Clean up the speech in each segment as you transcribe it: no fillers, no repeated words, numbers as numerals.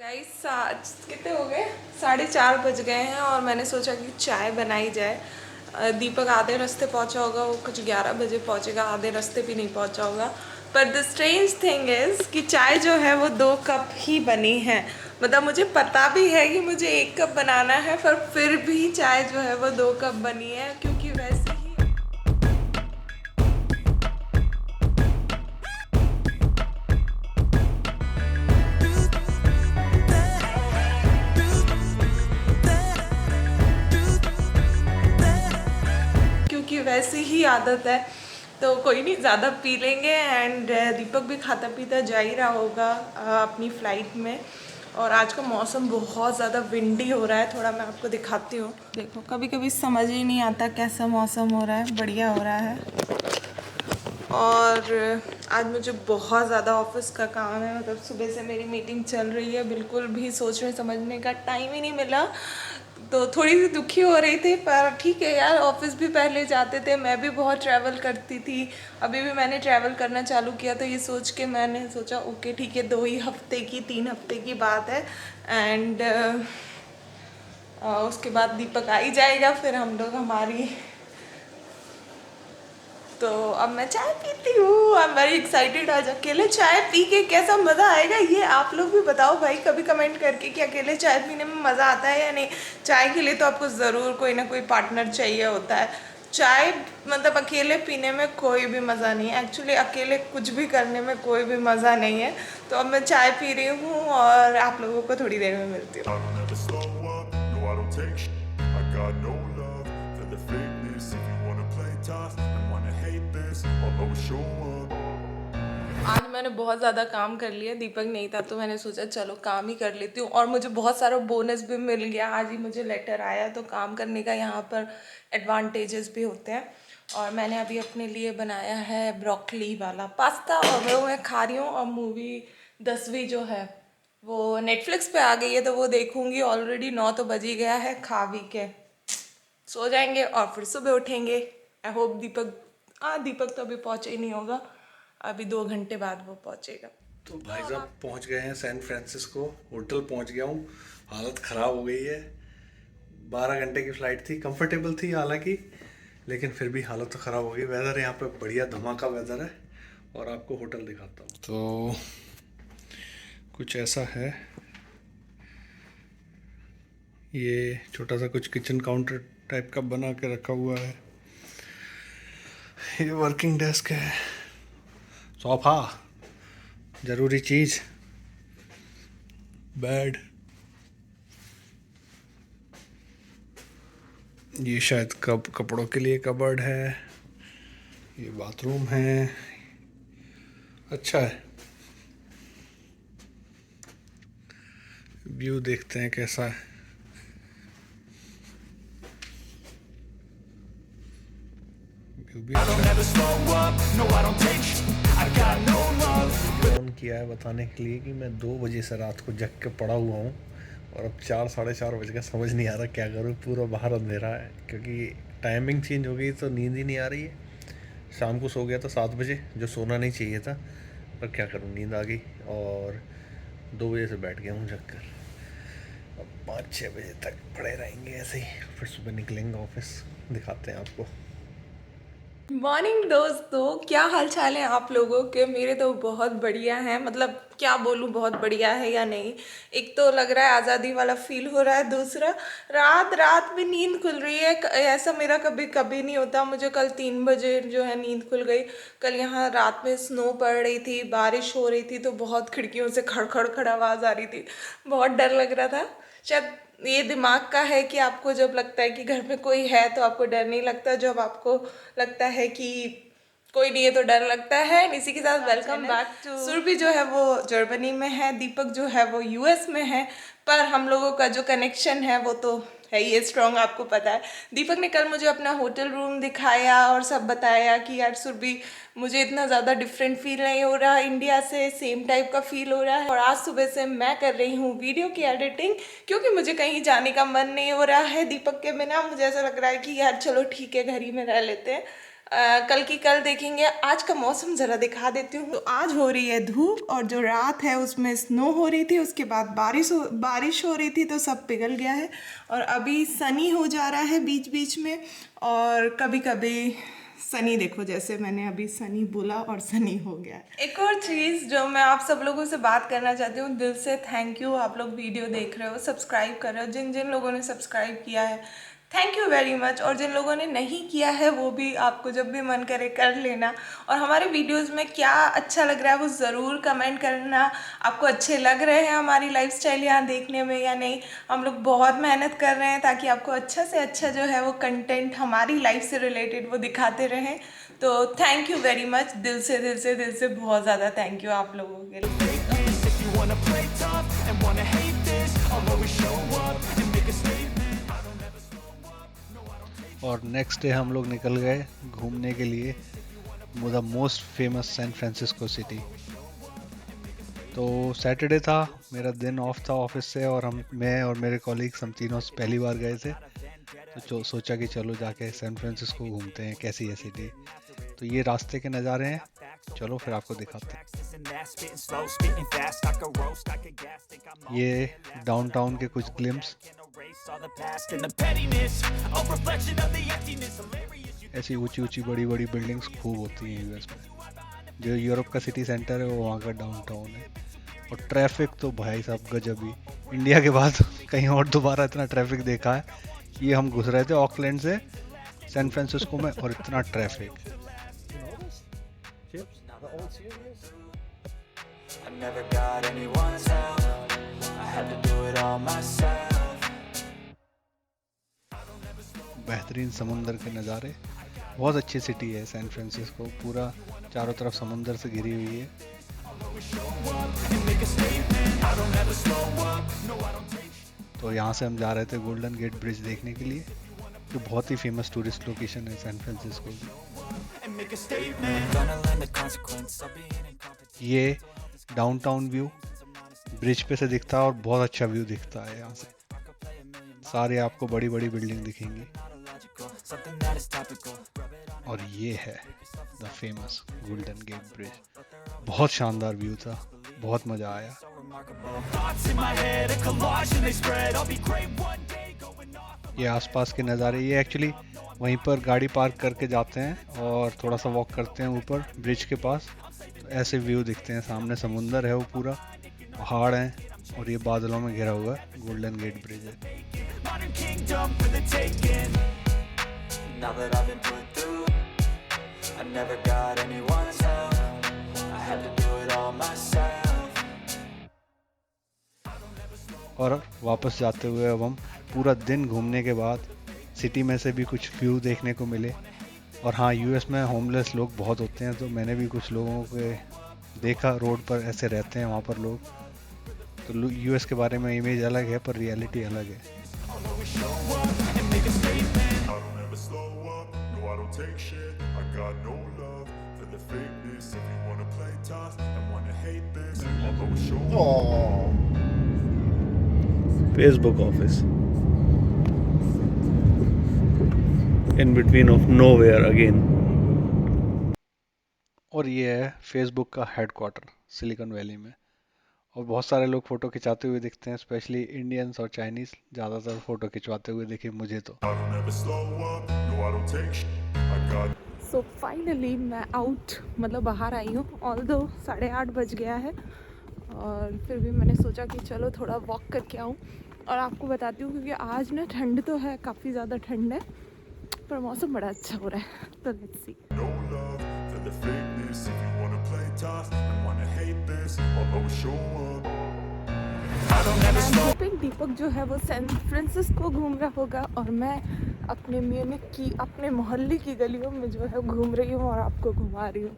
Guys कितने हो गए? 4:30 बज गए हैं और मैंने सोचा कि चाय बनाई जाए। दीपक आधे रास्ते पहुंचा होगा, वो कुछ 11 बजे पहुंचेगा, आधे रास्ते भी नहीं पहुंचा होगा। पर द स्ट्रेंज थिंग इज़ कि चाय जो है वो 2 कप ही बनी है। मतलब मुझे पता भी है कि मुझे 1 कप बनाना है, पर फिर भी चाय जो है वो 2 कप बनी है, क्योंकि वैसे ही क्योंकि वैसी ही आदत है। तो कोई नहीं, ज़्यादा पी लेंगे। एंड दीपक भी खाता पीता जा ही रहा होगा अपनी फ़्लाइट में। और आज का मौसम बहुत ज़्यादा विंडी हो रहा है। थोड़ा मैं आपको दिखाती हूँ। देखो, कभी कभी समझ ही नहीं आता कैसा मौसम हो रहा है। बढ़िया हो रहा है। और आज मुझे बहुत ज़्यादा ऑफिस का काम है। मतलब सुबह से मेरी मीटिंग चल रही है, बिल्कुल भी सोचने समझने का टाइम ही नहीं मिला। तो थोड़ी सी दुखी हो रही थी, पर ठीक है यार, ऑफिस भी पहले जाते थे, मैं भी बहुत ट्रैवल करती थी। अभी भी मैंने ट्रैवल करना चालू किया, तो ये सोच के मैंने सोचा ओके ठीक है, 2 ही हफ्ते की 3 हफ्ते की बात है। एंड उसके बाद दीपक आ ही जाएगा, फिर हम लोग हमारी। तो अब मैं चाय पीती हूँ। I am very excited. आज अकेले चाय पी के कैसा मज़ा आएगा ये आप लोग भी बताओ भाई, कभी कमेंट करके कि अकेले चाय पीने में मज़ा आता है या नहीं। चाय के लिए तो आपको ज़रूर कोई ना कोई पार्टनर चाहिए होता है। चाय मतलब अकेले पीने में कोई भी मज़ा नहीं है। एक्चुअली अकेले कुछ भी करने में कोई भी मज़ा नहीं है। तो अब मैं चाय पी रही हूँ और आप लोगों को थोड़ी देर में मिलती हूँ। आज मैंने बहुत ज़्यादा काम कर लिया, दीपक नहीं था तो मैंने सोचा चलो काम ही कर लेती हूँ। और मुझे बहुत सारा बोनस भी मिल गया। आज ही मुझे लेटर आया, तो काम करने का यहाँ पर एडवांटेजेस भी होते हैं। और मैंने अभी अपने लिए बनाया है ब्रोकली वाला पास्ता, और वो मैं खा रही हूँ। और मूवी 10वीं जो है वो नेटफ्लिक्स पे आ गई है, तो वो देखूँगी। ऑलरेडी 9 तो बज ही गया है। खा भी के सो जाएंगे और फिर सुबह उठेंगे। आई होप दीपक, दीपक तो अभी पहुँचा ही नहीं होगा, अभी 2 घंटे बाद वो पहुँचेगा। तो भाई साहब पहुंच गए हैं सैन फ्रांसिस्को। होटल पहुंच गया हूँ। हालत ख़राब हो गई है। 12 घंटे की फ़्लाइट थी, कंफर्टेबल थी हालांकि, लेकिन फिर भी हालत तो ख़राब हो गई। वेदर यहाँ पे बढ़िया धमाका वेदर है। और आपको होटल दिखाता हूँ। तो कुछ ऐसा है। ये छोटा सा कुछ किचन काउंटर टाइप का बना के रखा हुआ है। ये वर्किंग डेस्क है। सोफ़ा, ज़रूरी चीज़, बेड। ये शायद कपड़ों के लिए कबर्ड है। ये बाथरूम है। अच्छा है। व्यू देखते हैं कैसा है। व्यू भी फ़ोन किया है बताने के लिए कि मैं 2 बजे से रात को जग के पड़ा हुआ हूँ। और अब 4 साढ़े 4 बज गए, समझ नहीं आ रहा क्या करूँ। पूरा बाहर अंधेरा है क्योंकि टाइमिंग चेंज हो गई, तो नींद ही नहीं आ रही है। शाम को सो गया था 7 बजे, जो सोना नहीं चाहिए था, पर क्या करूँ, नींद आ गई। और 2 बजे से बैठ गया हूँ जग कर। अब 5-6 बजे तक पड़े रहेंगे ऐसे ही, फिर सुबह निकलेंगे ऑफिस। दिखाते हैं आपको। मॉर्निंग दोस्तों, क्या हाल चाल है आप लोगों के? मेरे तो बहुत बढ़िया हैं। मतलब क्या बोलूँ, बहुत बढ़िया है या नहीं। एक तो लग रहा है आज़ादी वाला फील हो रहा है, दूसरा रात रात में नींद खुल रही है। ऐसा मेरा कभी कभी नहीं होता। मुझे कल 3 बजे जो है नींद खुल गई। कल यहाँ रात में स्नो पड़ रही थी, बारिश हो रही थी, तो बहुत खिड़कियों से खड़ खड़ खड़ आवाज़ आ रही थी। बहुत डर लग रहा था। शायद ये दिमाग का है कि आपको जब लगता है कि घर में कोई है तो आपको डर नहीं लगता, जब आपको लगता है कि कोई नहीं है तो डर लगता है। इसी के साथ वेलकम बैक टू। सुरभि जो है वो जर्मनी में है, दीपक जो है वो यूएस में है। पर हम लोगों का जो कनेक्शन है वो तो है ही स्ट्रॉन्ग, आपको पता है। दीपक ने कल मुझे अपना होटल रूम दिखाया और सब बताया कि यार सुरभि, मुझे इतना ज़्यादा डिफरेंट फील नहीं हो रहा, इंडिया से सेम टाइप का फील हो रहा है। और आज सुबह से मैं कर रही हूँ वीडियो की एडिटिंग, क्योंकि मुझे कहीं जाने का मन नहीं हो रहा है दीपक के बिना। मुझे ऐसा लग रहा है कि यार चलो ठीक है, घर ही में रह लेते हैं। कल की कल देखेंगे। आज का मौसम ज़रा दिखा देती हूँ। तो आज हो रही है धूप और जो रात है उसमें स्नो हो रही थी, उसके बाद बारिश हो रही थी तो सब पिघल गया है। और अभी सनी हो जा रहा है बीच बीच में, और कभी कभी सनी, देखो जैसे मैंने अभी सनी बोला और सनी हो गया है। एक और चीज़ जो मैं आप सब लोगों से बात करना चाहती हूँ, दिल से थैंक यू। आप लोग वीडियो देख रहे हो, सब्सक्राइब कर रहे हो, जिन जिन लोगों ने सब्सक्राइब किया है थैंक यू वेरी मच, और जिन लोगों ने नहीं किया है वो भी आपको जब भी मन करे कर लेना। और हमारे वीडियोस में क्या अच्छा लग रहा है वो ज़रूर कमेंट करना। आपको अच्छे लग रहे हैं हमारी लाइफस्टाइल यहाँ देखने में या नहीं। हम लोग बहुत मेहनत कर रहे हैं ताकि आपको अच्छा से अच्छा जो है वो कंटेंट हमारी लाइफ से रिलेटेड वो दिखाते रहें। तो थैंक यू वेरी मच, दिल से दिल से दिल से बहुत ज़्यादा थैंक यू आप लोगों के लिए। और नेक्स्ट डे हम लोग निकल गए घूमने के लिए the most famous San Francisco city. तो सैटरडे था, मेरा दिन ऑफ था ऑफिस से, और मैं और मेरे कॉलीग्स हम तीनों पहली बार गए थे। तो सोचा कि चलो जाके सैन फ्रांसिस्को घूमते हैं, कैसी है सिटी। तो ये रास्ते के नज़ारे हैं, चलो फिर आपको दिखाते हैं। ये डाउनटाउन के कुछ ग्लिम्स। ऐसी ऊंची ऊंची बड़ी बड़ी बिल्डिंग्स खूब होती हैं यूएस में। जो यूरोप का सिटी सेंटर है वो वहाँ का डाउनटाउन है। और ट्रैफिक तो भाई साहब गजब ही, इंडिया के बाद कहीं और दोबारा इतना ट्रैफिक देखा है। ये हम घुस रहे थे ऑकलैंड से सैन फ्रांसिस्को में और इतना ट्रैफिक। बेहतरीन समुंदर के नज़ारे, बहुत अच्छी सिटी है सैन फ्रांसिस्को, पूरा चारों तरफ समुंदर से घिरी हुई है। तो यहाँ से हम जा रहे थे गोल्डन गेट ब्रिज देखने के लिए, जो बहुत ही फेमस टूरिस्ट लोकेशन है सैन फ्रांसिस्को की। ये डाउनटाउन व्यू ब्रिज पे से दिखता है और बहुत अच्छा व्यू दिखता है यहाँ से। सारे आपको बड़ी बड़ी बिल्डिंग दिखेंगी। और ये है the famous golden gate bridge. बहुत शानदार व्यू था, बहुत मज़ा आया। ये आसपास के नज़ारे, ये एक्चुअली वहीं पर गाड़ी पार्क करके जाते हैं और थोड़ा सा वॉक करते हैं ऊपर ब्रिज के पास, तो ऐसे व्यू दिखते हैं। सामने समुंदर है, वो पूरा पहाड़ हैं और ये बादलों में घिरा हुआ गोल्डन गेट ब्रिज है। और वापस जाते हुए अब हम पूरा दिन घूमने के बाद सिटी में से भी कुछ व्यू देखने को मिले। और हाँ, यूएस में होमलेस लोग बहुत होते हैं, तो मैंने भी कुछ लोगों को देखा रोड पर ऐसे रहते हैं वहाँ पर लोग। तो यूएस के बारे में इमेज अलग है पर रियलिटी अलग है। Facebook office in between of nowhere again। और ये है फेसबुक का हेडक्वार्टर सिलिकॉन वैली में। और बहुत सारे लोग फोटो खिंचाते हुए दिखते हैं, स्पेशली इंडियंस और चाइनीज ज़्यादातर फोटो खिंचवाते हुए दिखे मुझे तो। सो फाइनली मैं आउट, मतलब बाहर आई हूँ। ऑल्दो 8:30 बज गया है और फिर भी मैंने सोचा कि चलो थोड़ा वॉक करके आऊँ। और आपको बताती हूँ क्योंकि आज ना ठंड तो है, काफ़ी ज़्यादा ठंड है, पर मौसम बड़ा अच्छा हो रहा है। तो लेट्स सी। दीपक जो है वो सैन फ्रांसिस्को घूम रहा होगा और मैं अपने म्यूनिख की, अपने मोहल्ले की गलियों में जो है घूम रही हूँ और आपको घुमा रही हूँ।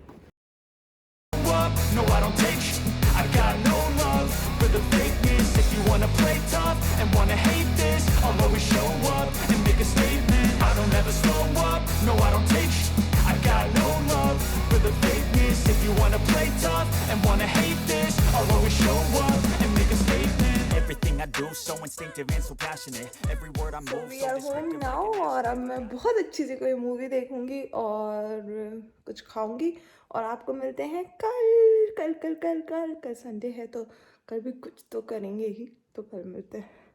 do, so instinctive and so passionate. Every word I so move, we so are home descriptive like now an और अब मैं बहुत अच्छी सी कोई मूवी देखूंगी और कुछ खाऊंगी और आपको मिलते हैं कल कल कल कल कल कल संडे है तो कल भी कुछ तो करेंगे ही तो कल मिलते हैं